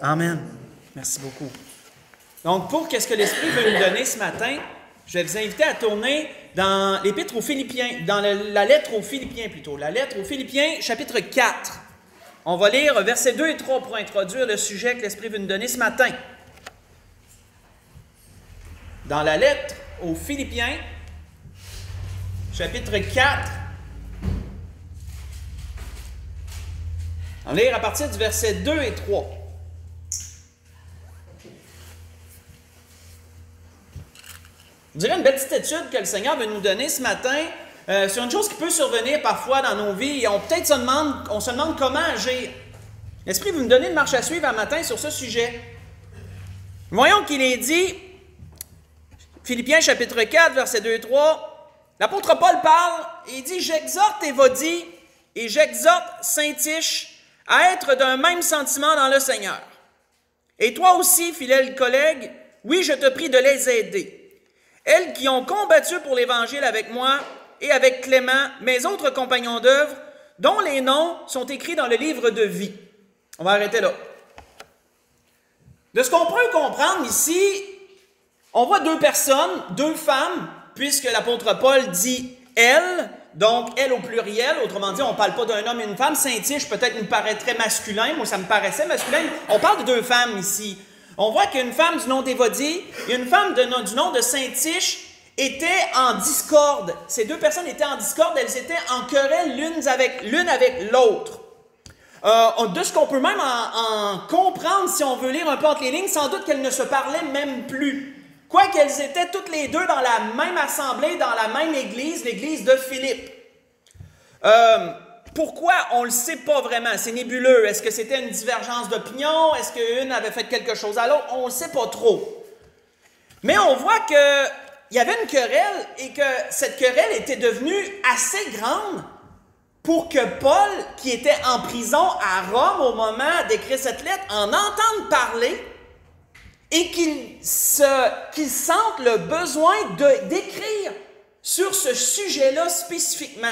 Amen. Merci beaucoup. Donc, pour qu'est-ce que l'Esprit veut nous donner ce matin, je vais vous inviter à tourner dans l'Épître aux Philippiens, dans la lettre aux Philippiens plutôt, la lettre aux Philippiens, chapitre 4. On va lire versets 2 et 3 pour introduire le sujet que l'Esprit veut nous donner ce matin. Dans la lettre aux Philippiens, chapitre 4, on va lire à partir du verset 2 et 3. Je dirais une petite étude que le Seigneur veut nous donner ce matin sur une chose qui peut survenir parfois dans nos vies et on se demande comment agir. L'Esprit veut nous donner une marche à suivre un matin sur ce sujet. Voyons qu'il est dit, Philippiens chapitre 4, versets 2 et 3, l'apôtre Paul parle et il dit « J'exhorte Évodie et j'exhorte Syntyche à être d'un même sentiment dans le Seigneur. Et toi aussi, fidèle collègue, oui, je te prie de les aider. Elles qui ont combattu pour l'Évangile avec moi et avec Clément, mes autres compagnons d'œuvre, dont les noms sont écrits dans le livre de vie. » On va arrêter là. De ce qu'on peut comprendre ici, on voit deux personnes, deux femmes, puisque l'apôtre Paul dit « elle », donc « elle » au pluriel, autrement dit, on ne parle pas d'un homme et une femme. Syntyche peut-être nous paraîtrait masculin, moi ça me paraissait masculin, on parle de deux femmes ici. On voit qu'une femme du nom d'Évodie et une femme du nom de Syntyche étaient en discorde. Ces deux personnes étaient en discorde, elles étaient en querelle l'une avec l'autre. De ce qu'on peut même en comprendre, si on veut lire un peu entre les lignes, sans doute qu'elles ne se parlaient même plus. Quoiqu'elles étaient toutes les deux dans la même assemblée, dans la même église, l'église de Philippe. Pourquoi? On ne le sait pas vraiment, c'est nébuleux. Est-ce que c'était une divergence d'opinion? Est-ce qu'une avait fait quelque chose à l'autre? On ne le sait pas trop. Mais on voit qu'il y avait une querelle et que cette querelle était devenue assez grande pour que Paul, qui était en prison à Rome au moment d'écrire cette lettre, en entende parler et qu'il sente le besoin d'écrire sur ce sujet-là spécifiquement.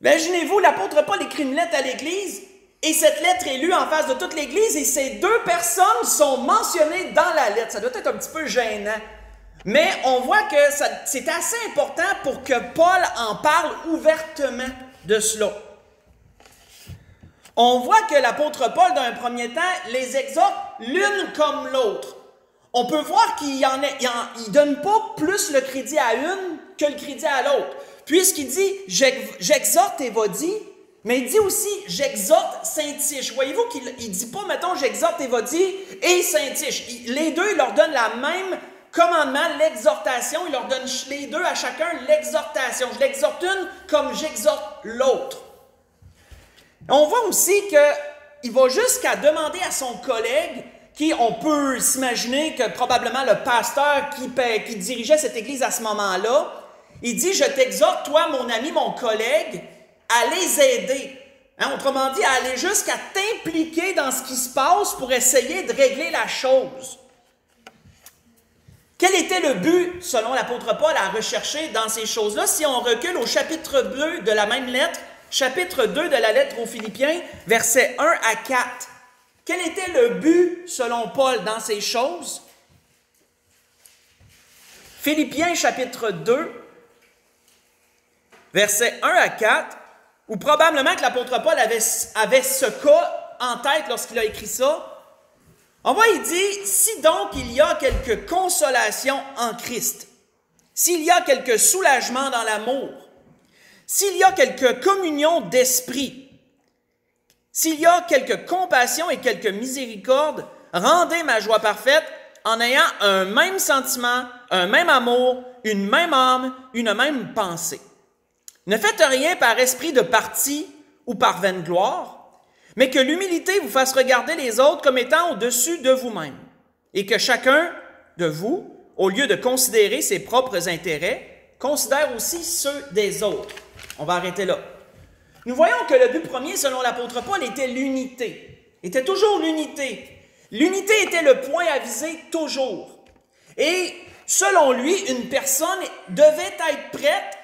Imaginez-vous, l'apôtre Paul écrit une lettre à l'Église et cette lettre est lue en face de toute l'Église et ces deux personnes sont mentionnées dans la lettre. Ça doit être un petit peu gênant. Mais on voit que c'est assez important pour que Paul en parle ouvertement de cela. On voit que l'apôtre Paul, dans un premier temps, les exhorte l'une comme l'autre. On peut voir qu'il ne donne pas plus le crédit à une que le crédit à l'autre. Puisqu'il dit « j'exhorte Évodie », mais il dit aussi « j'exhorte Syntyche ». Voyez-vous qu'il ne dit pas, mettons, « j'exhorte Évodie et Syntyche ». Les deux, il leur donne la même commandement, l'exhortation. Il leur donne les deux à chacun l'exhortation. Je l'exhorte une comme j'exhorte l'autre. On voit aussi qu'il va jusqu'à demander à son collègue, qui, on peut s'imaginer que probablement le pasteur qui dirigeait cette église à ce moment-là, il dit « Je t'exhorte, toi, mon ami, mon collègue, à les aider. » Autrement dit, à aller jusqu'à t'impliquer dans ce qui se passe pour essayer de régler la chose. Quel était le but, selon l'apôtre Paul, à rechercher dans ces choses-là? Si on recule au chapitre 2 de la même lettre, chapitre 2 de la lettre aux Philippiens, versets 1 à 4. Quel était le but, selon Paul, dans ces choses? Philippiens, chapitre 2, versets 1 à 4, où probablement que l'apôtre Paul avait ce cas en tête lorsqu'il a écrit ça. On voit, il dit « Si donc il y a quelque consolation en Christ, s'il y a quelque soulagement dans l'amour, s'il y a quelque communion d'esprit, s'il y a quelque compassion et quelque miséricorde, rendez ma joie parfaite en ayant un même sentiment, un même amour, une même âme, une même pensée. Ne faites rien par esprit de parti ou par vaine gloire, mais que l'humilité vous fasse regarder les autres comme étant au-dessus de vous-même, et que chacun de vous, au lieu de considérer ses propres intérêts, considère aussi ceux des autres. On va arrêter là. Nous voyons que le but premier, selon l'apôtre Paul, était l'unité. Était toujours l'unité. L'unité était le point à viser toujours. Et selon lui, une personne devait être prête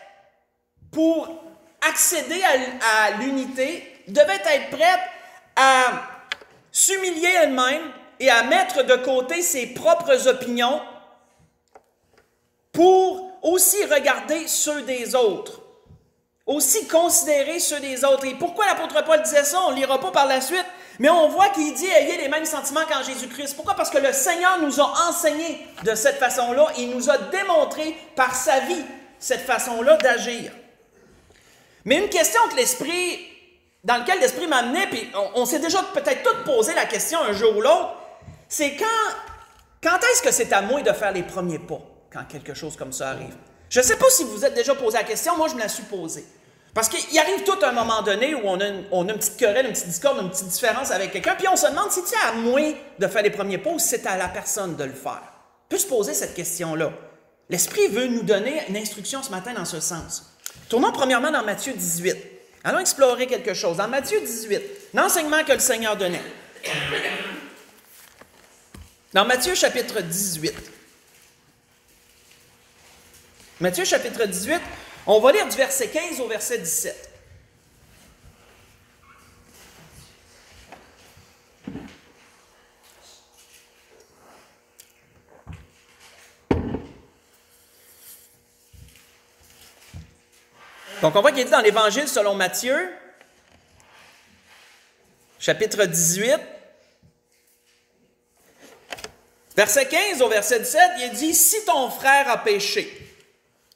pour accéder à l'unité, devait être prête à s'humilier elle-même et à mettre de côté ses propres opinions pour aussi regarder ceux des autres, aussi considérer ceux des autres. Et pourquoi l'apôtre Paul disait ça? On ne lira pas par la suite, mais on voit qu'il dit « ayez les mêmes sentiments qu'en Jésus-Christ ». Pourquoi? Parce que le Seigneur nous a enseigné de cette façon-là. Il nous a démontré par sa vie cette façon-là d'agir. Mais une question dans laquelle l'Esprit m'amenait, puis on s'est déjà peut-être tous posé la question un jour ou l'autre, c'est quand est-ce que c'est à moi de faire les premiers pas quand quelque chose comme ça arrive? Je ne sais pas si vous vous êtes déjà posé la question, moi je me la suis posée. Parce qu'il arrive tout un moment donné où on a une petite querelle, une petite discorde, une petite différence avec quelqu'un, puis on se demande si c'est à moi de faire les premiers pas ou si c'est à la personne de le faire. On peut se poser cette question-là. L'Esprit veut nous donner une instruction ce matin dans ce sens. Tournons premièrement dans Matthieu 18. Allons explorer quelque chose. Dans Matthieu 18, l'enseignement que le Seigneur donnait. Dans Matthieu chapitre 18. Matthieu chapitre 18, on va lire du verset 15 au verset 17. Donc, on voit qu'il est dit dans l'Évangile selon Matthieu, chapitre 18, verset 15 au verset 17, il est dit « Si ton frère a péché,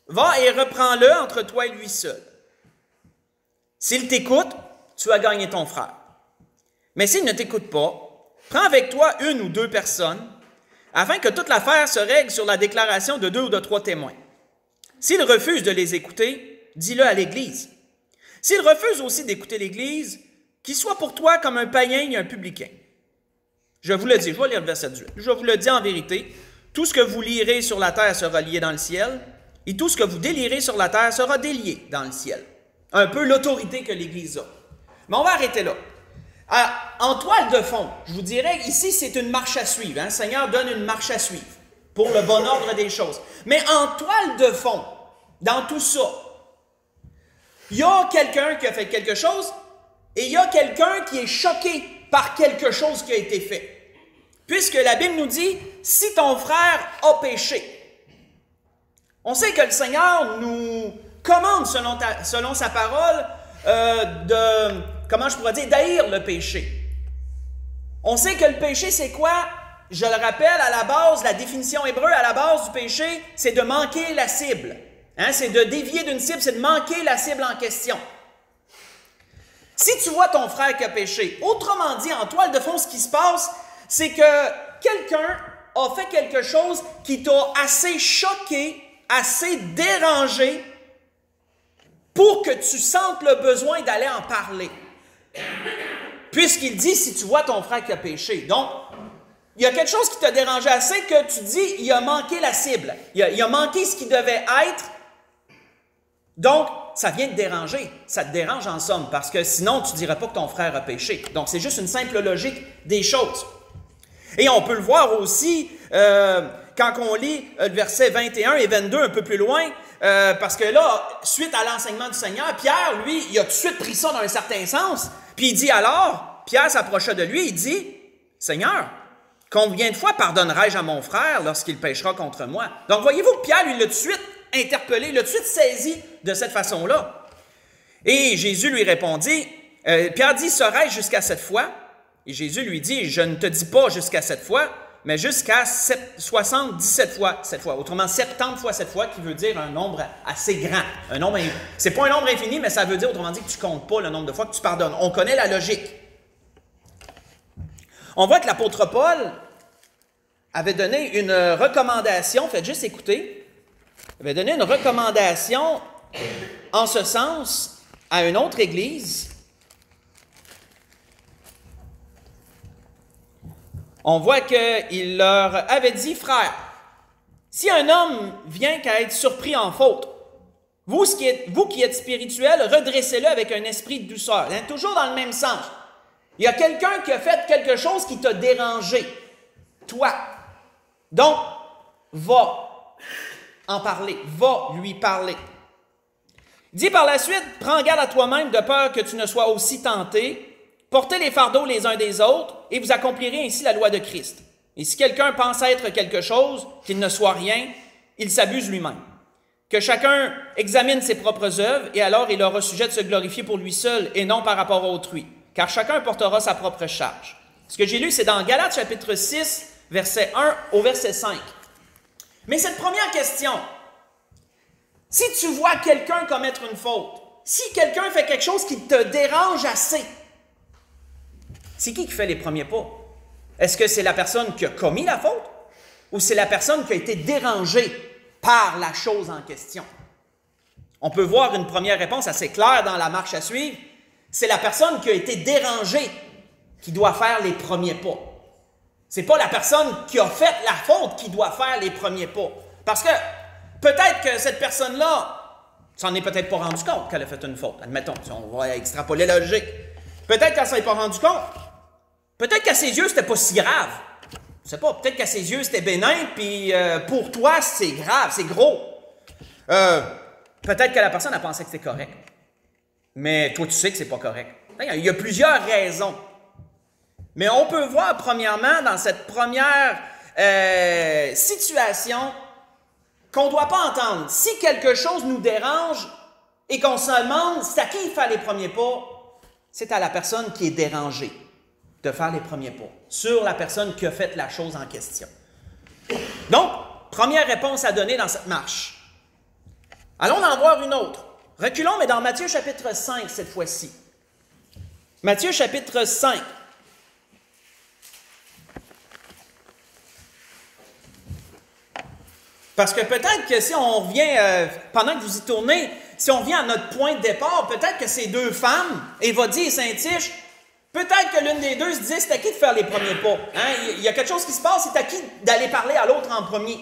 va et reprends-le entre toi et lui seul. S'il t'écoute, tu as gagné ton frère. Mais s'il ne t'écoute pas, prends avec toi une ou deux personnes, afin que toute l'affaire se règle sur la déclaration de 2 ou de 3 témoins. S'il refuse de les écouter, dis-le à l'Église. S'il refuse aussi d'écouter l'Église, qu'il soit pour toi comme un païen et un publicain. Je vous le dis, je vais lire le verset 18. Je vous le dis en vérité, tout ce que vous lirez sur la terre sera lié dans le ciel, et tout ce que vous délirez sur la terre sera délié dans le ciel. Un peu l'autorité que l'Église a. Mais on va arrêter là. En toile de fond, je vous dirais, ici, c'est une marche à suivre. Le Seigneur donne une marche à suivre pour le bon ordre des choses. Mais en toile de fond, dans tout ça, il y a quelqu'un qui a fait quelque chose et il y a quelqu'un qui est choqué par quelque chose qui a été fait. Puisque la Bible nous dit, si ton frère a péché, on sait que le Seigneur nous commande, selon sa parole, d'haïr le péché. On sait que le péché, c'est quoi? Je le rappelle, à la base, la définition hébreu, à la base du péché, c'est de manquer la cible. C'est de dévier d'une cible, c'est de manquer la cible en question. Si tu vois ton frère qui a péché, autrement dit, en toile de fond, ce qui se passe, c'est que quelqu'un a fait quelque chose qui t'a assez choqué, assez dérangé pour que tu sentes le besoin d'aller en parler. Puisqu'il dit, si tu vois ton frère qui a péché. Donc, il y a quelque chose qui t'a dérangé assez que tu dis, il a manqué la cible. Il a manqué ce qui devait être. Donc, ça vient te déranger. Ça te dérange en somme, parce que sinon, tu ne dirais pas que ton frère a péché. Donc, c'est juste une simple logique des choses. Et on peut le voir aussi quand on lit le verset 21 et 22 un peu plus loin, parce que là, suite à l'enseignement du Seigneur, Pierre, lui, il a tout de suite pris ça dans un certain sens. Puis il dit alors, Pierre s'approcha de lui, il dit, « Seigneur, combien de fois pardonnerai-je à mon frère lorsqu'il péchera contre moi? » Donc, voyez-vous que Pierre, lui, l'a tout de suite interpellé, l'a tout de suite saisi de cette façon-là. Et Jésus lui répondit, Pierre dit, « Serai-je jusqu'à 7 fois? » Et Jésus lui dit, « Je ne te dis pas jusqu'à 7 fois, mais jusqu'à 77 fois 7 fois. » Autrement, 70 fois 7 fois, qui veut dire un nombre assez grand. C'est pas un nombre infini, mais ça veut dire, autrement dit, que tu ne comptes pas le nombre de fois que tu pardonnes. On connaît la logique. On voit que l'apôtre Paul avait donné une recommandation, faites juste écouter, avait donné une recommandation en ce sens à une autre église. On voit qu'il leur avait dit, « Frères, si un homme vient qu'à être surpris en faute, vous qui êtes spirituels, redressez-le avec un esprit de douceur. » Toujours dans le même sens. Il y a quelqu'un qui a fait quelque chose qui t'a dérangé. Toi. Donc, va en parler. Va lui parler. Il dit par la suite, « Prends garde à toi-même de peur que tu ne sois aussi tenté. portez les fardeaux les uns des autres, et vous accomplirez ainsi la loi de Christ. Et si quelqu'un pense être quelque chose, qu'il ne soit rien, il s'abuse lui-même. Que chacun examine ses propres œuvres, et alors il aura sujet de se glorifier pour lui seul, et non par rapport à autrui, car chacun portera sa propre charge. Ce que j'ai lu, c'est dans Galates chapitre 6, verset 1 au verset 5. Mais cette première question, si tu vois quelqu'un commettre une faute, si quelqu'un fait quelque chose qui te dérange assez, c'est qui fait les premiers pas? Est-ce que c'est la personne qui a commis la faute ou c'est la personne qui a été dérangée par la chose en question? On peut voir une première réponse assez claire dans la marche à suivre. C'est la personne qui a été dérangée qui doit faire les premiers pas. C'est pas la personne qui a fait la faute qui doit faire les premiers pas. Parce que peut-être que cette personne-là s'en est peut-être pas rendu compte qu'elle a fait une faute. Admettons, si on va extrapoler la logique. Peut-être qu'elle s'en est pas rendu compte. Peut-être qu'à ses yeux, c'était pas si grave. Je sais pas, peut-être qu'à ses yeux, c'était bénin, puis pour toi, c'est grave, c'est gros. Peut-être que la personne a pensé que c'était correct. Mais toi, tu sais que c'est pas correct. Il y a plusieurs raisons. Mais on peut voir, premièrement, dans cette première situation, qu'on ne doit pas entendre. Si quelque chose nous dérange et qu'on se demande c'est à qui il fait les premiers pas, c'est à la personne qui est dérangée de faire les premiers pas, sur la personne qui a fait la chose en question. Donc, première réponse à donner dans cette marche. Allons en voir une autre. Reculons, mais dans Matthieu chapitre 5 cette fois-ci. Matthieu chapitre 5. Parce que peut-être que si on revient, pendant que vous y tournez, si on revient à notre point de départ, peut-être que ces deux femmes, Évodie et Saint-Tiche, peut-être que l'une des deux se disait, c'est à qui de faire les premiers pas. Hein? Il y a quelque chose qui se passe, c'est à qui d'aller parler à l'autre en premier.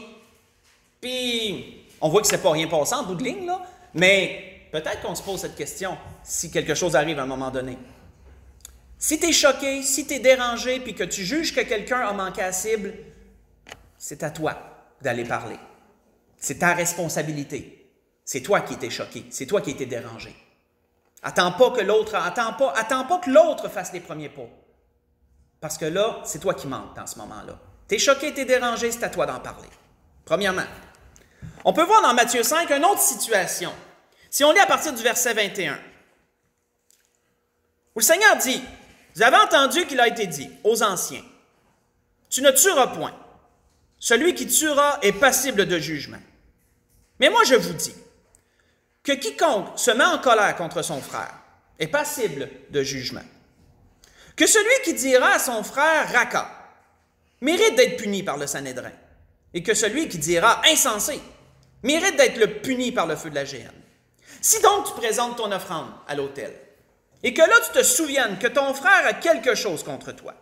Puis, on voit que c'est pas rien passant en bout de ligne, là, mais peut-être qu'on se pose cette question si quelque chose arrive à un moment donné. Si tu es choqué, si tu es dérangé, puis que tu juges que quelqu'un a manqué à la cible, c'est à toi d'aller parler. C'est ta responsabilité. C'est toi qui étais choqué. C'est toi qui étais dérangé. Attends pas que l'autre fasse les premiers pas. Parce que là, c'est toi qui manques dans ce moment-là. T'es choqué, t'es dérangé, c'est à toi d'en parler. Premièrement. On peut voir dans Matthieu 5 une autre situation. Si on lit à partir du verset 21, où le Seigneur dit, « Vous avez entendu qu'il a été dit aux anciens, tu ne tueras point. Celui qui tuera est passible de jugement. Mais moi, je vous dis que quiconque se met en colère contre son frère est passible de jugement. Que celui qui dira à son frère « Raka » mérite d'être puni par le Sanhédrin, et que celui qui dira « Insensé » mérite d'être puni par le feu de la géhenne. Si donc tu présentes ton offrande à l'autel, et que là tu te souviennes que ton frère a quelque chose contre toi,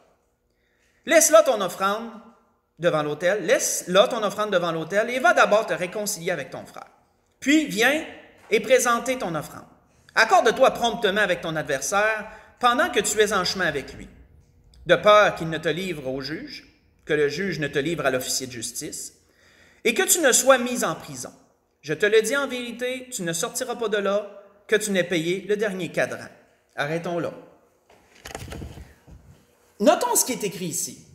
laisse là ton offrande devant l'autel, et va d'abord te réconcilier avec ton frère. Puis viens et présenter ton offrande. Accorde-toi promptement avec ton adversaire pendant que tu es en chemin avec lui, de peur qu'il ne te livre au juge, que le juge ne te livre à l'officier de justice, et que tu ne sois mis en prison. Je te le dis en vérité, tu ne sortiras pas de là que tu n'aies payé le dernier cadran. Arrêtons là. Notons ce qui est écrit ici.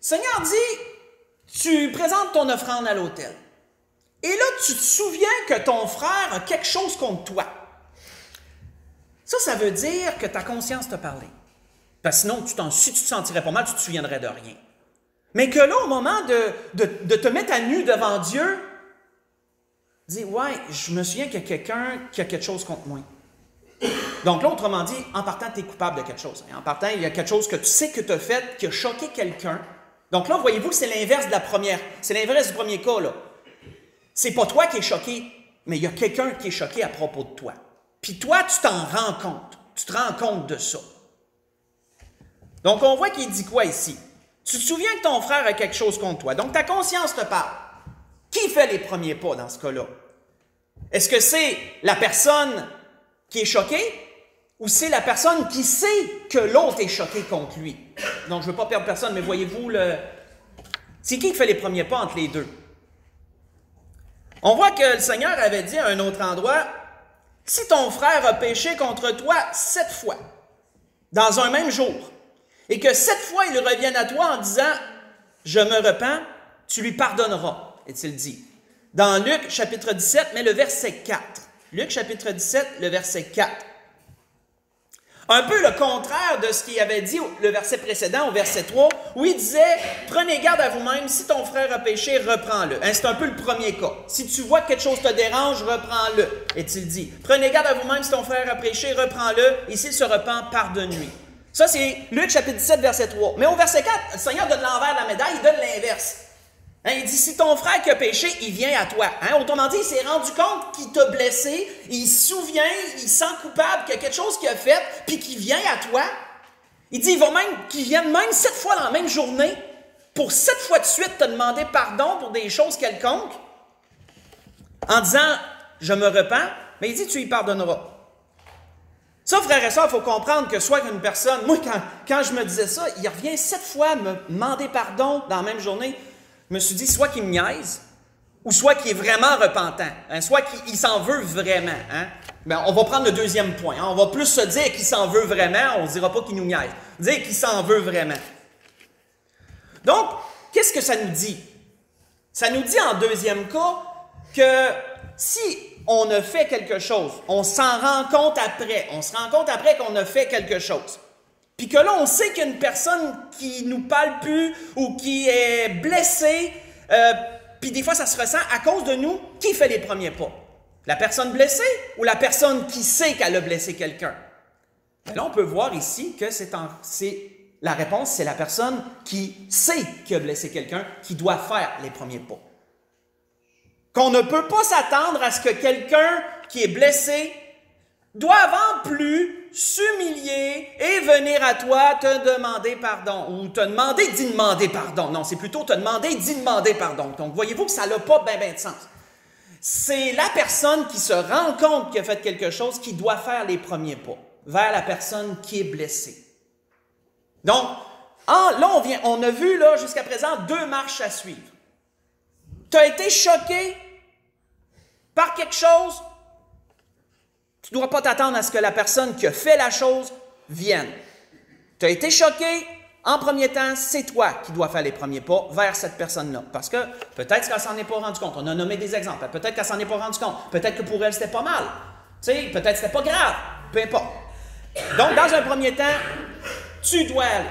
Le Seigneur dit, tu présentes ton offrande à l'autel. Et là, tu te souviens que ton frère a quelque chose contre toi. Ça veut dire que ta conscience t'a parlé. Parce que sinon, si tu te sentirais pas mal, tu te souviendrais de rien. Mais que là, au moment de te mettre à nu devant Dieu, dis, ouais, je me souviens qu'il y a quelqu'un qui a quelque chose contre moi. Donc là, autrement dit, en partant, tu es coupable de quelque chose. En partant, il y a quelque chose que tu sais que tu as fait, qui a choqué quelqu'un. Donc là, voyez-vous que c'est l'inverse de la première. C'est l'inverse du premier cas, là. C'est pas toi qui es choqué, mais il y a quelqu'un qui est choqué à propos de toi. Puis toi, tu t'en rends compte. Tu te rends compte de ça. Donc, on voit qu'il dit quoi ici? Tu te souviens que ton frère a quelque chose contre toi. Donc, ta conscience te parle. Qui fait les premiers pas dans ce cas-là? Est-ce que c'est la personne qui est choquée ou c'est la personne qui sait que l'autre est choqué contre lui? Donc, je ne veux pas perdre personne, mais voyez-vous, c'est qui fait les premiers pas entre les deux? On voit que le Seigneur avait dit à un autre endroit, « Si ton frère a péché contre toi 7 fois, dans un même jour, et que 7 fois il revienne à toi en disant « Je me repens », tu lui pardonneras, est-il dit. Dans Luc chapitre 17, mais le verset 4. Luc chapitre 17, le verset 4. Un peu le contraire de ce qu'il avait dit le verset précédent, au verset 3, où il disait « Prenez garde à vous-même, si ton frère a péché, reprends-le. » C'est un peu le premier cas. Si tu vois que quelque chose te dérange, reprends-le, est-il dit. « Prenez garde à vous-même, si ton frère a péché, reprends-le, et s'il se repent, pardonne-lui. » Ça, c'est Luc chapitre 17, verset 3. Mais au verset 4, le Seigneur donne l'envers de la médaille, il donne l'inverse. Il dit, si ton frère qui a péché, il vient à toi. Autrement dit, il s'est rendu compte qu'il t'a blessé, il se souvient, il sent coupable qu'il y a quelque chose qu'il a fait, puis qu'il vient à toi. Il dit, qu'il vienne même 7 fois dans la même journée, pour 7 fois de suite te demander pardon pour des choses quelconques, en disant, je me repens, mais il dit, tu y pardonneras. Ça, frères et sœurs, il faut comprendre que soit une personne, moi, quand je me disais ça, il revient 7 fois me demander pardon dans la même journée. Je me suis dit, soit qu'il me niaise, ou soit qu'il est vraiment repentant, soit qu'il s'en veut vraiment. On va prendre le deuxième point. On va plus se dire qu'il s'en veut vraiment, on ne dira pas qu'il nous niaise. Dire qu'il s'en veut vraiment. Donc, qu'est-ce que ça nous dit? Ça nous dit en deuxième cas que si on a fait quelque chose, on s'en rend compte après, on se rend compte après qu'on a fait quelque chose. Puis que là, on sait qu'il y a une personne qui nous parle plus ou qui est blessée, puis des fois, ça se ressent à cause de nous. Qui fait les premiers pas? La personne blessée ou la personne qui sait qu'elle a blessé quelqu'un? Mais là, on peut voir ici que la réponse, c'est la personne qui sait qu'il a blessé quelqu'un qui doit faire les premiers pas. Qu'on ne peut pas s'attendre à ce que quelqu'un qui est blessé doive en plus s'humilier et venir à toi te demander pardon, ou te demander d'y demander pardon. Non, c'est plutôt te demander d'y demander pardon. Donc, voyez-vous que ça n'a pas bien de sens. C'est la personne qui se rend compte qu'il a fait quelque chose qui doit faire les premiers pas vers la personne qui est blessée. Donc, là, on a vu là, jusqu'à présent 2 marches à suivre. Tu as été choqué par quelque chose, tu ne dois pas t'attendre à ce que la personne qui a fait la chose vienne. Tu as été choqué, en premier temps, c'est toi qui dois faire les premiers pas vers cette personne-là. Parce que peut-être qu'elle ne s'en est pas rendue compte. On a nommé des exemples. Peut-être qu'elle ne s'en est pas rendue compte. Peut-être que pour elle, c'était pas mal. Peut-être que c'était pas grave. Peu importe. Donc, dans un premier temps, tu dois aller.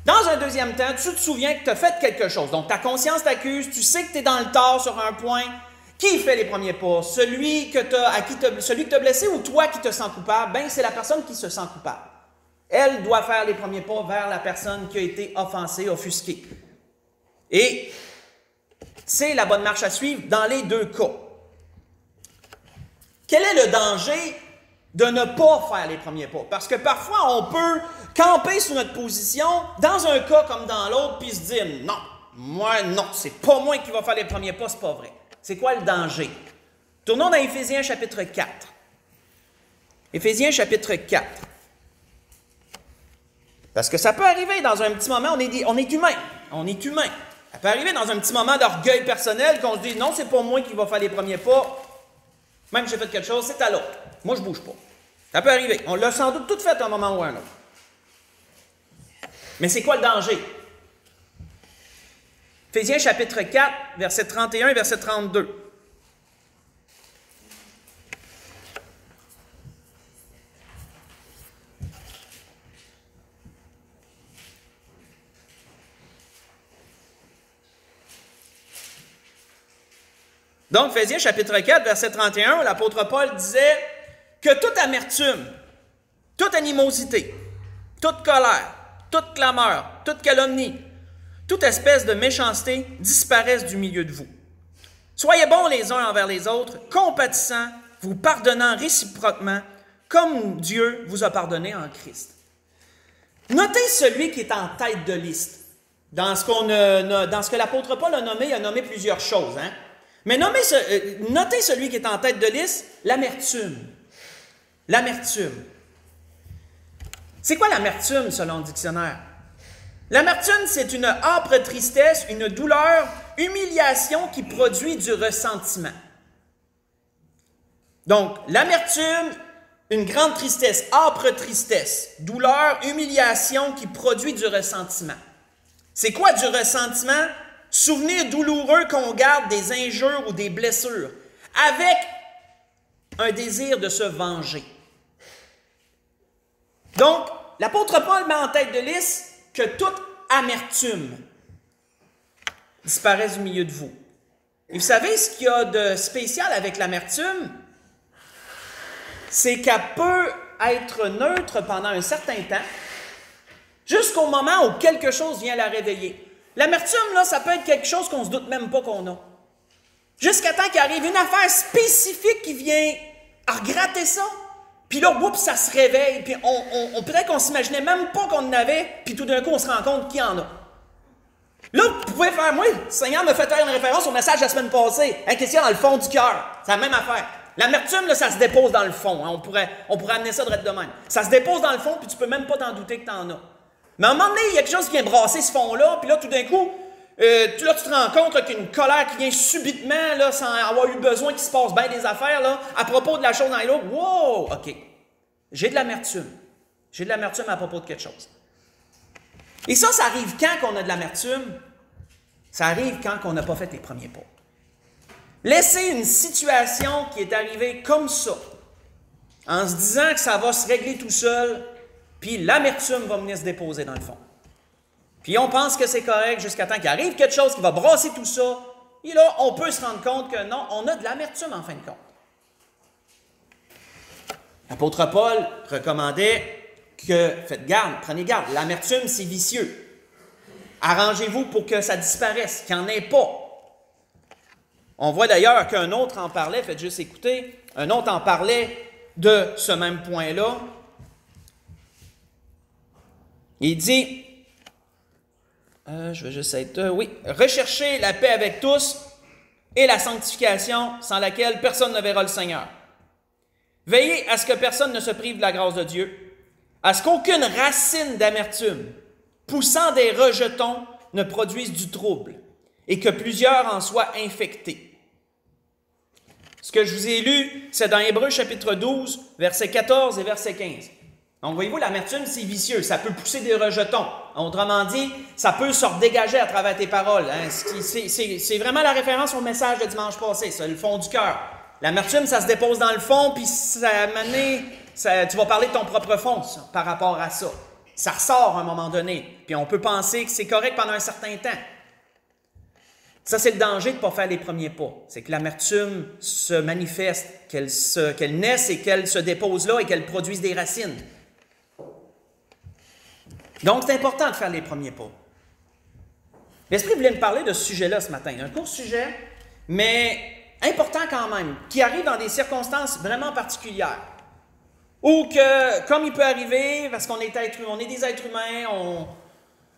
Dans un deuxième temps, tu te souviens que tu as fait quelque chose. Donc, ta conscience t'accuse, tu sais que tu es dans le tort sur un point. Qui fait les premiers pas? Celui que tu as blessé ou toi qui te sens coupable? Bien, c'est la personne qui se sent coupable. Elle doit faire les premiers pas vers la personne qui a été offensée, offusquée. Et c'est la bonne marche à suivre dans les 2 cas. Quel est le danger de ne pas faire les premiers pas? Parce que parfois, on peut camper sur notre position dans un cas comme dans l'autre, puis se dire « Non, moi, non, c'est pas moi qui va faire les premiers pas, c'est pas vrai. » C'est quoi le danger? Tournons dans Éphésiens chapitre 4. Éphésiens chapitre 4. Parce que ça peut arriver dans un petit moment, on est humain. On est humain. Ça peut arriver dans un petit moment d'orgueil personnel qu'on se dit « Non, c'est pas moi qui va faire les premiers pas. Même si j'ai fait quelque chose, c'est à l'autre. Moi, je bouge pas. » Ça peut arriver. On l'a sans doute tout fait à un moment ou à un autre. Mais c'est quoi le danger? Éphésiens chapitre 4, verset 31 et verset 32. Donc, Éphésiens chapitre 4, verset 31, l'apôtre Paul disait que toute amertume, toute animosité, toute colère, toute clameur, toute calomnie, toute espèce de méchanceté disparaisse du milieu de vous. Soyez bons les uns envers les autres, compatissants, vous pardonnant réciproquement, comme Dieu vous a pardonné en Christ. Notez celui qui est en tête de liste. Dans ce que l'apôtre Paul a nommé plusieurs choses. Mais notez celui qui est en tête de liste, l'amertume. L'amertume. C'est quoi l'amertume selon le dictionnaire? L'amertume, c'est une âpre tristesse, une douleur, humiliation qui produit du ressentiment. Donc, l'amertume, une grande tristesse, âpre tristesse, douleur, humiliation qui produit du ressentiment. C'est quoi du ressentiment? Souvenir douloureux qu'on garde des injures ou des blessures, avec un désir de se venger. Donc, l'apôtre Paul met en tête de liste que toute amertume disparaisse du milieu de vous. Et vous savez ce qu'il y a de spécial avec l'amertume? C'est qu'elle peut être neutre pendant un certain temps, jusqu'au moment où quelque chose vient la réveiller. L'amertume, là, ça peut être quelque chose qu'on ne se doute même pas qu'on a. Jusqu'à temps qu'il arrive une affaire spécifique qui vient à regratter ça, puis là, oups, ça se réveille, puis on peut-être qu'on ne s'imaginait même pas qu'on en avait, puis tout d'un coup, on se rend compte qu'il y en a. Là, vous pouvez faire, moi, le Seigneur me fait faire une référence au message de la semaine passée, une question dans le fond du cœur. C'est la même affaire. L'amertume, là, ça se dépose dans le fond. Hein. On pourrait amener ça de même. Ça se dépose dans le fond, puis tu peux même pas t'en douter que tu en as. Mais à un moment donné, il y a quelque chose qui vient brasser ce fond-là, puis là, tout d'un coup, là, tu te rends compte qu'il y a une colère qui vient subitement, là, sans avoir eu besoin qu'il se passe bien des affaires, là, à propos de la chose dans l'autre. Wow! OK. J'ai de l'amertume. J'ai de l'amertume à propos de quelque chose. Et ça arrive quand qu'on a de l'amertume? Ça arrive quand on n'a pas fait les premiers pas. Laisser une situation qui est arrivée comme ça, en se disant que ça va se régler tout seul, puis l'amertume va venir se déposer dans le fond. Puis on pense que c'est correct jusqu'à temps qu'il arrive quelque chose qui va brasser tout ça, et là, on peut se rendre compte que non, on a de l'amertume en fin de compte. L'apôtre Paul recommandait que, faites garde, prenez garde, l'amertume, c'est vicieux. Arrangez-vous pour que ça disparaisse, qu'il n'y en ait pas. On voit d'ailleurs qu'un autre en parlait, faites juste écouter, un autre en parlait de ce même point-là. Il dit, je vais juste être, recherchez la paix avec tous et la sanctification sans laquelle personne ne verra le Seigneur. Veillez à ce que personne ne se prive de la grâce de Dieu, à ce qu'aucune racine d'amertume, poussant des rejetons, ne produise du trouble, et que plusieurs en soient infectés. Ce que je vous ai lu, c'est dans Hébreux chapitre 12, versets 14 et verset 15. Donc, voyez-vous, l'amertume, c'est vicieux. Ça peut pousser des rejetons. Autrement dit, ça peut se redégager à travers tes paroles. Hein. C'est vraiment la référence au message de dimanche passé, c'est le fond du cœur. L'amertume, ça se dépose dans le fond, puis tu vas parler de ton propre fond ça, par rapport à ça. Ça ressort à un moment donné. Puis on peut penser que c'est correct pendant un certain temps. Ça, c'est le danger de ne pas faire les premiers pas. C'est que l'amertume se manifeste, qu'elle naisse et qu'elle se dépose là et qu'elle produise des racines. Donc, c'est important de faire les premiers pas. L'Esprit voulait me parler de ce sujet-là ce matin. Un court sujet, mais important quand même, qui arrive dans des circonstances vraiment particulières. Ou que, comme il peut arriver, parce qu'on est des êtres humains,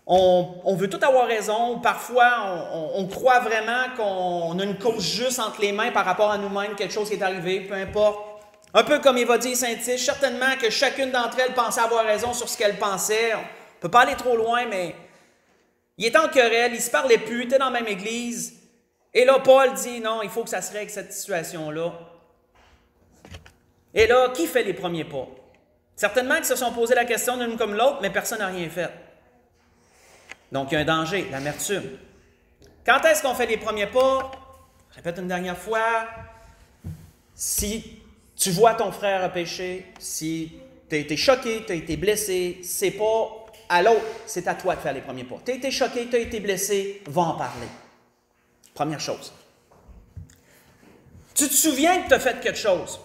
on veut tout avoir raison. Parfois, on croit vraiment qu'on a une cause juste entre les mains par rapport à nous-mêmes, quelque chose qui est arrivé, peu importe. Un peu comme il va dire Saint-Tiche, certainement que chacune d'entre elles pensait avoir raison sur ce qu'elle pensait. On ne peut pas aller trop loin, mais il est en querelle, ils ne se parlaient plus, ils étaient dans la même église. Et là, Paul dit, non, il faut que ça se règle cette situation-là. Et là, qui fait les premiers pas? Certainement qu'ils se sont posé la question l'une comme l'autre, mais personne n'a rien fait. Donc, il y a un danger, l'amertume. Quand est-ce qu'on fait les premiers pas? Je répète une dernière fois, si tu vois ton frère a péché, si tu as été choqué, tu as été blessé, c'est pas à l'autre, c'est à toi de faire les premiers pas. Tu as été choqué, tu as été blessé, va en parler. Première chose. Tu te souviens que tu as fait quelque chose.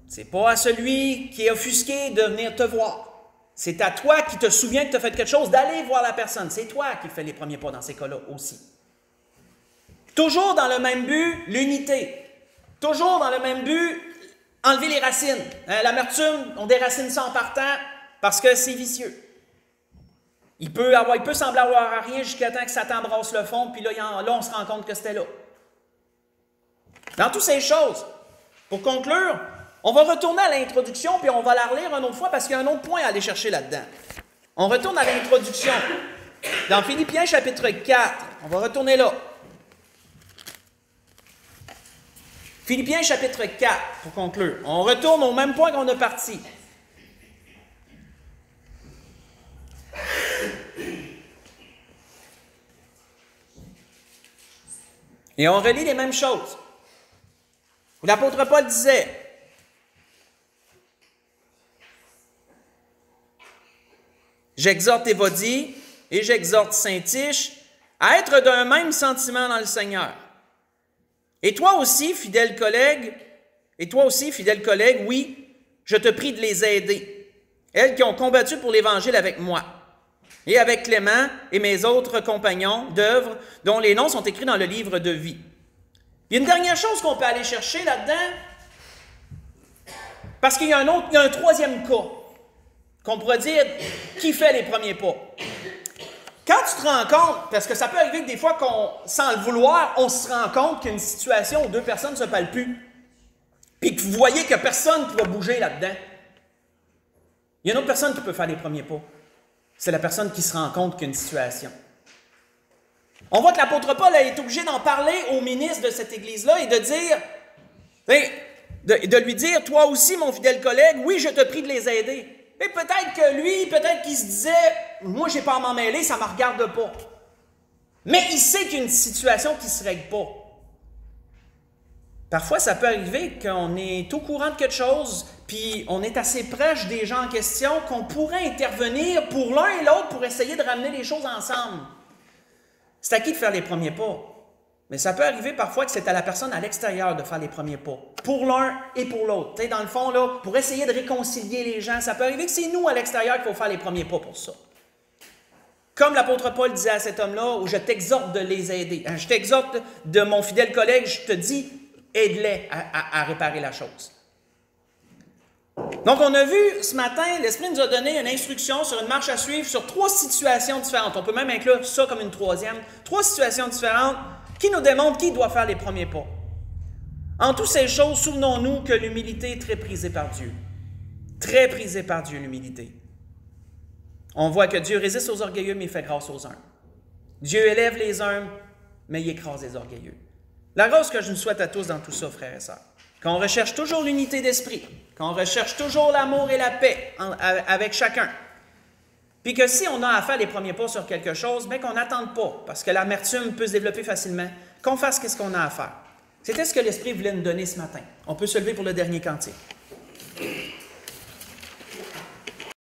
C'est pas à celui qui est offusqué de venir te voir. C'est à toi qui te souviens que tu as fait quelque chose, d'aller voir la personne. C'est toi qui fais les premiers pas dans ces cas-là aussi. Toujours dans le même but, l'unité. Toujours dans le même but, enlever les racines. L'amertume, on des racines sans partant parce que c'est vicieux. Il peut sembler avoir rien jusqu'à temps que Satan brasse le fond, puis là, on se rend compte que c'était là. Dans toutes ces choses, pour conclure, on va retourner à l'introduction, puis on va la relire une autre fois parce qu'il y a un autre point à aller chercher là-dedans. On retourne à l'introduction. Dans Philippiens chapitre 4, on va retourner là. Philippiens chapitre 4, pour conclure. On retourne au même point qu'on a parti. Et on relit les mêmes choses. L'apôtre Paul disait, « J'exhorte Évodie et j'exhorte Syntyche à être d'un même sentiment dans le Seigneur. Et toi aussi, fidèle collègue, oui, je te prie de les aider, elles qui ont combattu pour l'Évangile avec moi, et avec Clément et mes autres compagnons d'œuvre, dont les noms sont écrits dans le livre de vie. » Il y a une dernière chose qu'on peut aller chercher là-dedans, parce qu'il y a un troisième cas, qu'on pourrait dire, qui fait les premiers pas. Quand tu te rends compte, parce que ça peut arriver que des fois, sans le vouloir, on se rend compte qu'il y a une situation où deux personnes ne se parlent plus, puis que vous voyez qu'il n'y a personne qui va bouger là-dedans. Il y a une autre personne qui peut faire les premiers pas. C'est la personne qui se rend compte qu'il y a une situation. On voit que l'apôtre Paul a été obligé d'en parler au ministre de cette église-là et de dire, de lui dire, « Toi aussi, mon fidèle collègue, oui, je te prie de les aider. » Et peut-être que lui, peut-être qu'il se disait, « Moi, je n'ai pas à m'en mêler, ça ne me regarde pas. » Mais il sait qu'il y a une situation qui ne se règle pas. Parfois, ça peut arriver qu'on est au courant de quelque chose, puis on est assez proche des gens en question qu'on pourrait intervenir pour l'un et l'autre pour essayer de ramener les choses ensemble. C'est à qui de faire les premiers pas. Mais ça peut arriver parfois que c'est à la personne à l'extérieur de faire les premiers pas, pour l'un et pour l'autre. Tu sais, dans le fond, là, pour essayer de réconcilier les gens, ça peut arriver que c'est nous à l'extérieur qu'il faut faire les premiers pas pour ça. Comme l'apôtre Paul disait à cet homme-là, où je t'exhorte de les aider. Je t'exhorte de mon fidèle collègue, je te dis, aide-les à réparer la chose. Donc, on a vu ce matin, l'Esprit nous a donné une instruction sur une marche à suivre sur 3 situations différentes. On peut même inclure ça comme une troisième. 3 situations différentes qui nous démontrent qui doit faire les premiers pas. En toutes ces choses, souvenons-nous que l'humilité est très prisée par Dieu. Très prisée par Dieu, l'humilité. On voit que Dieu résiste aux orgueilleux, mais il fait grâce aux humbles. Dieu élève les humbles, mais il écrase les orgueilleux. La grâce que je nous souhaite à tous dans tout ça, frères et sœurs, qu'on recherche toujours l'unité d'esprit, qu'on recherche toujours l'amour et la paix avec chacun, puis que si on a à faire les premiers pas sur quelque chose, bien qu'on n'attende pas, parce que l'amertume peut se développer facilement, qu'on fasse ce qu'on a à faire. C'était ce que l'Esprit voulait nous donner ce matin. On peut se lever pour le dernier cantique.